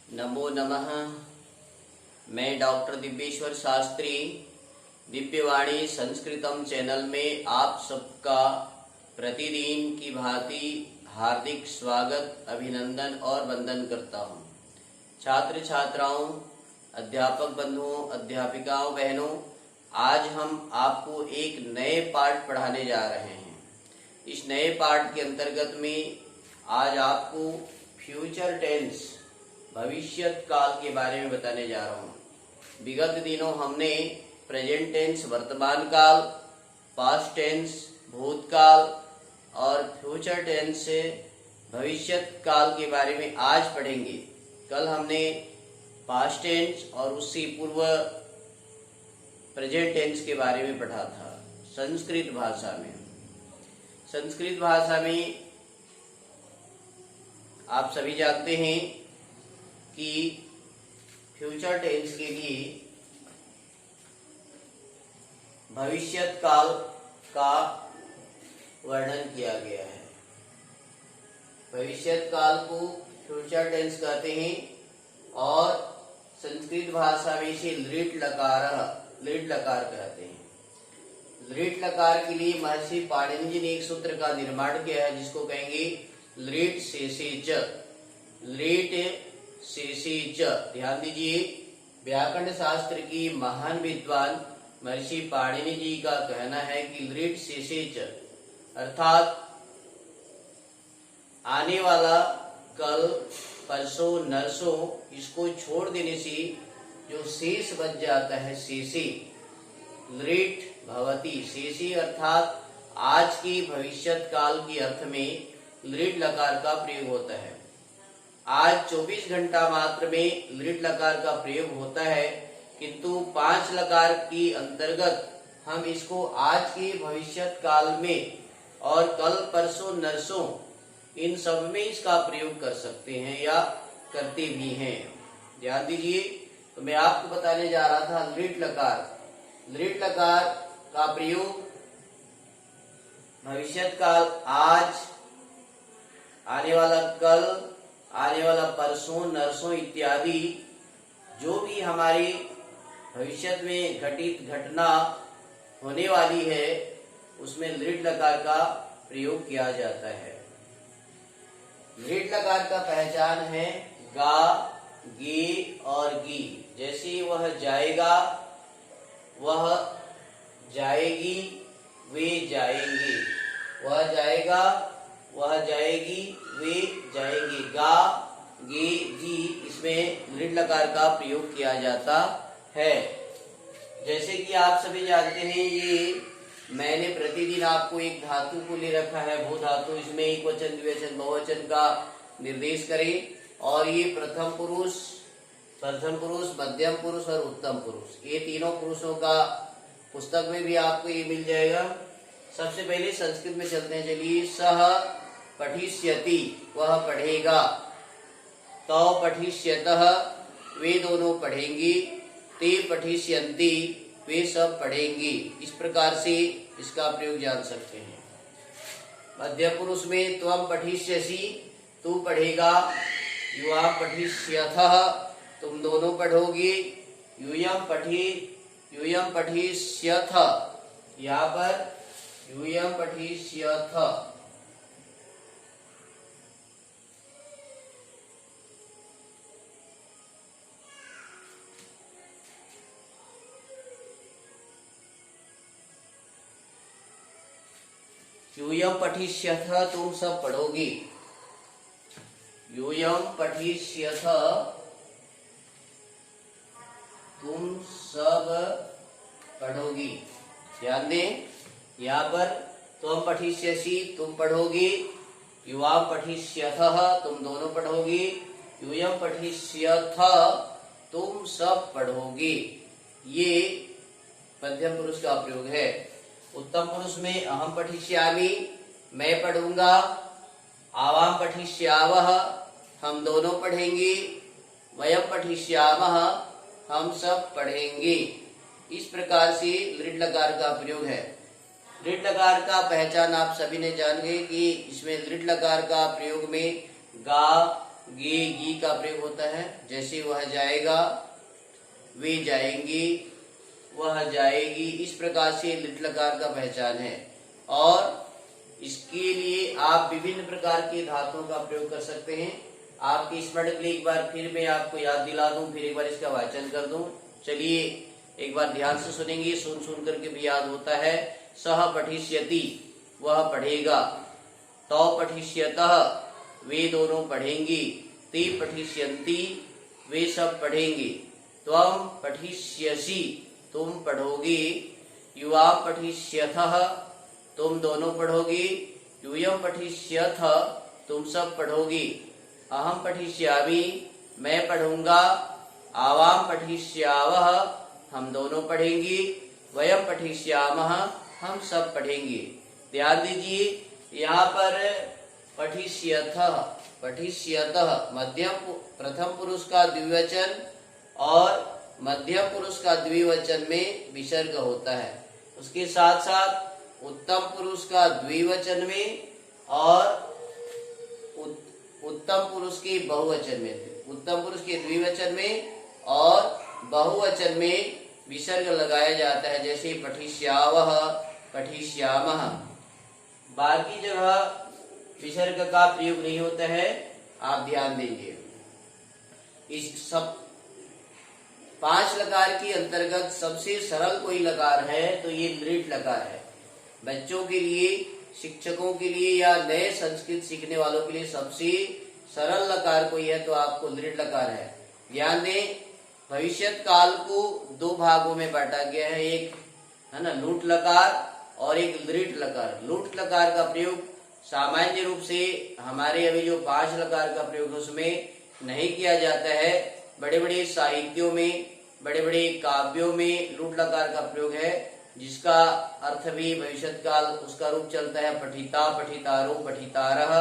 नमो नमः। मैं doctor दिव्येश्वर Shastri Divyavani संस्कृतम channel में आप सबका प्रतिदिन की भांति हार्दिक स्वागत, अभिनंदन और वंदन करता हूँ। छात्र छात्राओं, अध्यापक बंधुओं, अध्यापिकाओं, बहनों, आज हम आपको एक नए पाठ पढ़ाने जा रहे हैं। इस नए पाठ के अंतर्गत में आज आपको फ्यूचर टेंस, भविष्यत काल के बारे में बताने जा रहा हूँ। विगत दिनों हमने प्रेजेंट टेंस, वर्तमान काल, पास्ट टेंस, भूतकाल और फ्यूचर टेंस से भविष्यत काल के बारे में आज पढ़ेंगे। कल हमने पास्ट टेंस और उससे पूर्व प्रेजेंट टेंस के बारे में पढ़ा था संस्कृत भाषा में। संस्कृत भाषा में आप सभी जानते हैं कि फ्यूचर टेंस के लिए भविष्यत काल का वर्णन किया गया है। भविष्यत काल को फ्यूचर टेंस कहते हैं और संस्कृत भाषा में इसे लिट लकार कहते हैं। लिट लकार के लिए महर्षि पाणिनि जी ने एक सूत्र का निर्माण किया है जिसको कहेंगे लिट शेषे च। लिट शेषे च, ध्यान दीजिए, व्याकरण शास्त्र की महान विद्वान महर्षि पाणिनि जी का कहना है कि लिट शेषे च अर्थात आने वाला कल, परसों, नरसों, इसको छोड़ देने से जो शेष बच जाता है, शेषे लिट भवति। शेषे अर्थात आज की भविष्यत काल के अर्थ में लिट लकार का प्रयोग होता है। आज 24 घंटा मात्र में लिट लकार का प्रयोग होता है, किंतु 5 लकार की अंतर्गत हम इसको आज के भविष्यत काल में और कल, परसों, नरसों, इन सब में इसका प्रयोग कर सकते हैं या करते भी हैं। ध्यान दीजिए, तो मैं आपको बताने जा रहा था लिट लकार। लिट लकार का प्रयोग भविष्यत काल, आज, आने वाला कल, आने वाला परसों, नरसों इत्यादि जो भी हमारी भविष्य में घटित घटना होने वाली है उसमें लिट लकार का प्रयोग किया जाता है। लिट लकार का पहचान है गा, गे और गी। जैसे वह जाएगा, वह जाएगी, वे जाएंगे। वह जाएगा, वह जाएगी, वे जाएंगे। गा, गे, गी, इसमें लिट लकार का प्रयोग किया जाता है। जैसे कि आप सभी जानते हैं, ये मैंने प्रतिदिन आपको एक धातु को ले रखा है, भू धातु। इसमें एक वचन, द्विवचन, बहुवचन का निर्देश करें और ये प्रथम पुरुष, मध्यम पुरुष और उत्तम पुरुष, ये तीनों पुरुषों का पुस्तक में भी आपको ये मिल जाएगा। सबसे पहले संस्कृत में चलते हैं, चलिए। सह पठिष्यति, वह पढ़ेगा। तौ पठिष्यतः, वे दोनों पढ़ेंगी। ते पठिष्यन्ति, वे सब पढ़ेंगी। इस प्रकार से इसका प्रयोग जान सकते हैं। मध्य पुरुष में त्वम पठिष्यसि, तू पढ़ेगा। युवा पठिष्यथः, तुम दोनों पढ़ोगे। यूयम पठिष्यथ, यहाँ पर यूयम पठिष्यथ। यूयम पठिष्यथ, तुम सब पढ़ोगी। यूयम पठिष्यथ, तुम सब पढ़ोगी। ध्यान दें, यहाँ पर तुम पठिष्यसि, तुम पढ़ोगे। युवा पठिष्यथः, तुम दोनों पढ़ोगे। यूयम पठिष्यथ, तुम सब पढ़ोगे। ये मध्यम पुरुष का प्रयोग है। उत्तम पुरुष में अहम पठिष्यामि, मैं पढ़ूंगा। आवाम पठिष्यावः, हम दोनों पढ़ेंगे। वयम पठिष्यामः, हम सब पढ़ेंगे। इस प्रकार से लिट लकार का प्रयोग है। लिट लकार का पहचान आप सभी ने जान गए कि इसमें लिट लकार का प्रयोग में गा, गे गी का प्रयोग होता है। जैसे वह जाएगा, वे जाएंगे, वह जाएगी, इस प्रकार से लिट लकार का पहचान है। और इसके लिए आप विभिन्न प्रकार के धातुओं का प्रयोग कर सकते हैं। आपके स्मरण के लिए एक बार फिर मैं आपको याद दिला दूं, फिर एक बार इसका वाचन कर दूं। चलिए एक बार ध्यान से सुनेंगे, सुन करके भी याद होता है। सह पठिष्यति, वह पढ़ेगा। तौ पठिष्यतः, वे दोनों पढ़ेंगे। ते पठिष्यन्ति, वे सब पढ़ेंगे। त्वं पठिष्यसि, तुम पढ़ोगे। युवा पठिष्यथः, तुम दोनों पढ़ोगे। यूयं पठिष्यथ, तुम सब पढ़ोगे। अहम पठिष्यामि, मैं पढ़ूंगा। आवाम पठिष्यावः, हम दोनों पढ़ेंगे। वयम पठिष्यामः, हम सब पढ़ेंगे। ध्यान दीजिए, यहाँ पर पठिष्यथः, पठिष्यतः मध्यम प्रथम पुरुष का द्विवचन और मध्यम पुरुष का द्विवचन में विसर्ग होता है। उसके साथ साथ उत्तम पुरुष का द्विवचन में और उत्तम पुरुष के बहुवचन में, उत्तम पुरुष के द्विवचन में और बहुवचन में विसर्ग लगाया जाता है। जैसे पठिष्यावः, पठिष्यामः। बाकी जगह विसर्ग का प्रयोग नहीं होता है, आप ध्यान देंगे। इस सब 5 लकार के अंतर्गत सबसे सरल कोई लकार है तो ये लृट लकार है। बच्चों के लिए, शिक्षकों के लिए या नए संस्कृत सीखने वालों के लिए सबसे सरल लकार कोई है तो आपको लृट लकार है। ध्यान दें, भविष्यत काल को 2 भागों में बांटा गया है। एक है ना लूट लकार और एक लृट लकार। लूट लकार का प्रयोग सामान्य रूप से हमारे अभी जो 5 लकार का प्रयोग उसमें नहीं किया जाता है। बड़े बड़े साहित्यों में, बड़े बड़े काव्यों में लूट लकार का प्रयोग है, जिसका अर्थ भी भविष्यत काल उसका रूप चलता है। पठिता, पठितारो, पठितारः,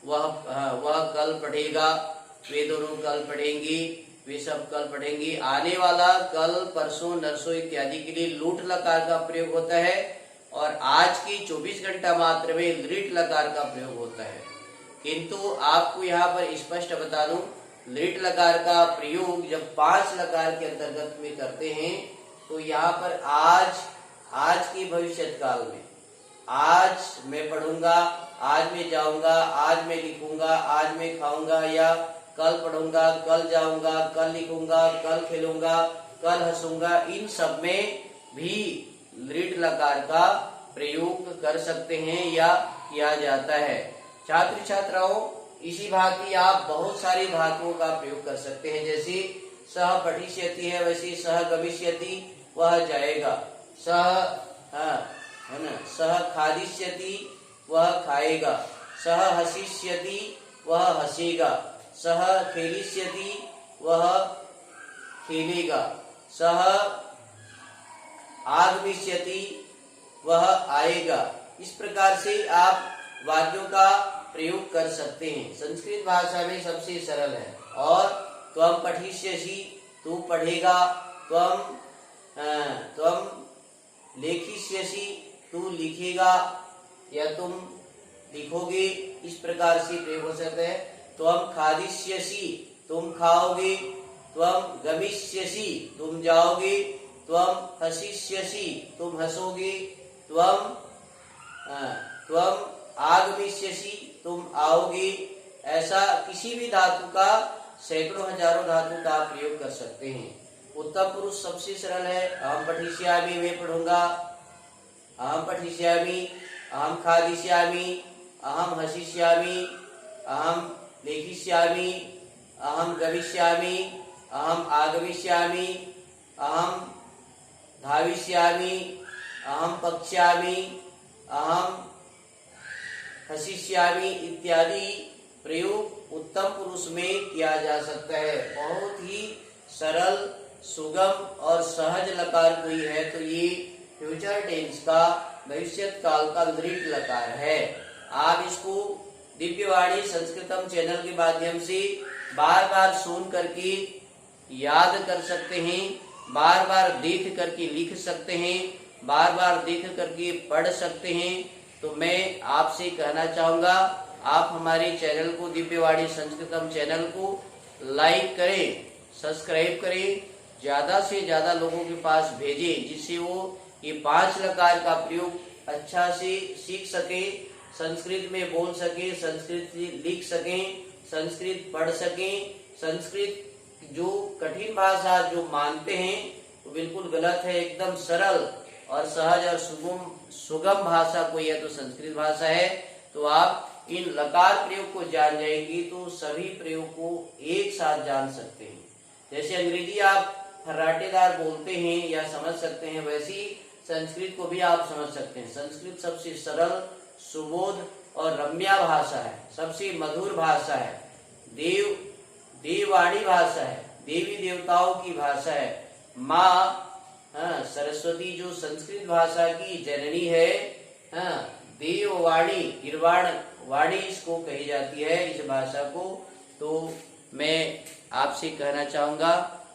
वह कल पढ़ेगा, वे दोनों कल पढ़ेंगी, वे सब कल पढ़ेंगी। आने वाला, कल, परसों, नरसों इत्यादि के लिए लूट लकार का प्रयोग होता है और आज की 24 घंटा मात्र में लृट लकार का प्रयोग होता है। किंतु आपको यहाँ पर स्पष्ट बता दूं, लृट लकार का प्रयोग जब 5 लकार के अंतर्गत में करते हैं तो यहाँ पर आज के भविष्यत काल में, आज मैं पढ़ूंगा, आज मैं जाऊंगा, आज मैं लिखूंगा, आज मैं खाऊंगा, या कल पढ़ूंगा, कल जाऊंगा, कल लिखूंगा, कल खेलूंगा, कल हंसूंगा, इन सब में भी लृट लकार का प्रयोग कर सकते हैं या किया जाता है। छात्र छात्राओं, इसी भांति आप बहुत सारी धातुओं का प्रयोग कर सकते हैं। जैसे सह पठिष्यति है, वैसे सह गमिष्यति, वह जाएगा। सह है ना, सह खादिष्यति, वह खाएगा। सह हसिष्यति, वह हंसेगा। सह खेलिष्यति, वह खेलेगा। सह आगमिष्यति, वह आएगा। इस प्रकार से आप वाक्यों का प्रयोग कर सकते हैं। संस्कृत भाषा में सबसे सरल है। और त्वं पठिष्यसि, तू पढ़ेगा। त्वं लेखिष्यसि, तू लिखेगा या तुम लिखोगे, इस प्रकार से प्रयोग हो सकता है। त्वं खादिष्यसि, तुम खाओगे। त्वं गमिष्यसि, तुम जाओगे। त्वं हसिष्यसि, तुम हंसोगे। त्वं आगमिष्यसि, तुम आओगे। ऐसा किसी भी धातु का, सैकड़ों हजारों धातु का प्रयोग कर सकते हैं। उत्तम पुरुष सबसे सरल है। अहम पठिष्यामि, मैं पढ़ूंगा। अहम पठिष्यामि, अहम खादिष्यामि, अहम हसिष्यामि, अहम लेखिष्यामि, अहम गमिष्यामि, अहम आगमिष्यामि, अहम धाविष्यामि, अहम पक्ष्यामि, अहम हसिष्यामि इत्यादि प्रयोग उत्तम पुरुष में किया जा सकता है। बहुत ही सरल, सुगम और सहज लकार कोई है तो ये फ्यूचर टेंस का, भविष्यत काल का लृट लकार है। आप इसको दिव्यवाणी संस्कृतम चैनल के माध्यम से बार बार सुन करके याद कर सकते हैं, बार बार देख करके लिख सकते हैं, बार बार देख करके पढ़ सकते हैं। तो मैं आपसे कहना चाहूंगा आप हमारे चैनल को, दिव्यवाणी संस्कृतम चैनल को लाइक करें, सब्सक्राइब करें, ज्यादा से ज्यादा लोगों के पास भेजें, जिससे वो ये 5 लकार का प्रयोग अच्छा से सीख सके, संस्कृत में बोल सके, संस्कृत लिख सकें, संस्कृत पढ़ सकें। संस्कृत जो कठिन भाषा जो मानते हैं वो बिल्कुल गलत है। एकदम सरल और सहज और सुगम भाषा कोई है तो संस्कृत भाषा है। तो आप इन लकार प्रयोग को जान जाएंगी तो सभी प्रयोग को एक साथ जान सकते हैं। जैसे अंग्रेजी आप फर्राटेदार बोलते हैं या समझ सकते हैं, वैसी संस्कृत को भी आप समझ सकते हैं। संस्कृत सबसे सरल, सुबोध और रम्या भाषा है, सबसे मधुर भाषा है, देववाणी भाषा है, देवी देवताओं की भाषा है। माँ सरस्वती जो संस्कृत भाषा की जननी है, देववाणी, गिरवाण वाणी इसको कही जाती है, इस भाषा को। तो मैं आपसे कहना चाहूंगा,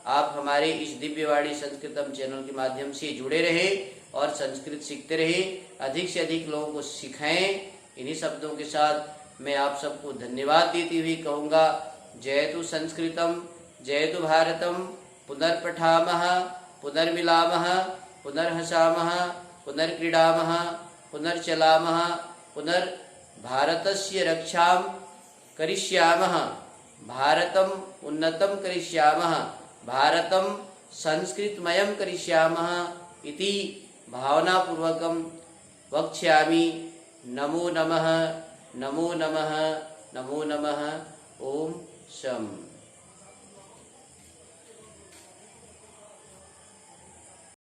आप हमारे इस दिव्यवाणी संस्कृतम चैनल के माध्यम से जुड़े रहे और संस्कृत सीखते रहे, अधिक से अधिक लोगों को सिखाएं। इन्हीं शब्दों के साथ मैं आप सबको धन्यवाद देती हुई कहूंगा, जयतु संस्कृतम, जयतु भारतम, पुनर्पठामः, पुनर्मिलामः, पुनर्हसामः, पुनर्क्रीडामः, पुनर्चलामः, पुनर्भारतस्य रक्षां करिष्यामः, भारतम उन्नतं करिष्यामः, भारतम संस्कृतमयं करिष्यामः इति भावनापूर्वकं वक्ष्यामि। नमो नमः, नमो नमः, नमो नमः। ओम शम।